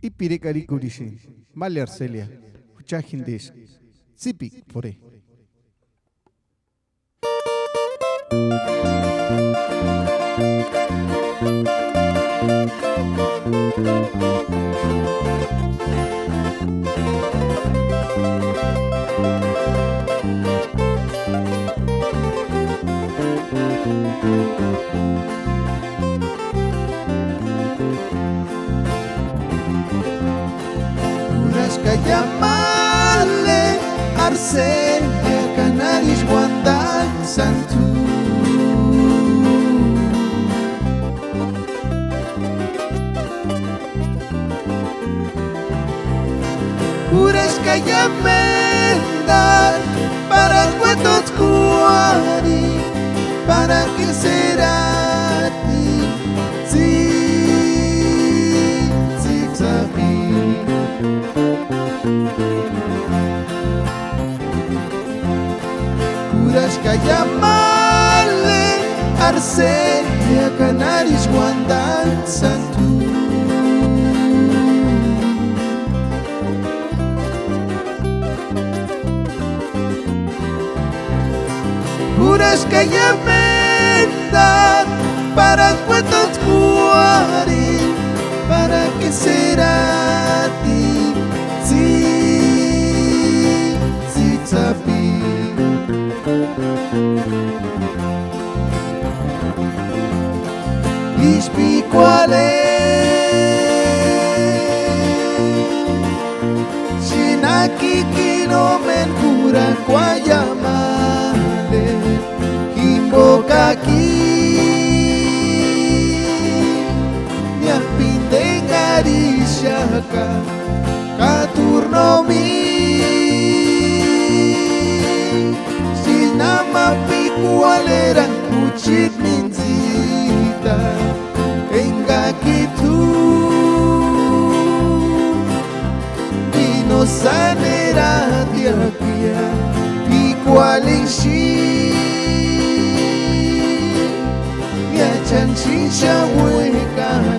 Ipirikari Kurishin, Mali Arcelia, Huchahindish, Zipi, Pore. Llamarle Arcelia Canaris Guandan Santu Uresca Yamenda para cuentos cuari para que será ti sí sabi Urashka llamarle Arcelia Canaris Guandan Santu Urashka llamenda para cuentos cuari para que será ti sí sabi Ishpi kwale Shinaki kino men kura kwa yamale Kimbokaki Nyapindengarishaka Katurnomi Sinama pikualera kuchit minzita Engakitu Dino sanera diakia Pikualishi Yachanchisha weka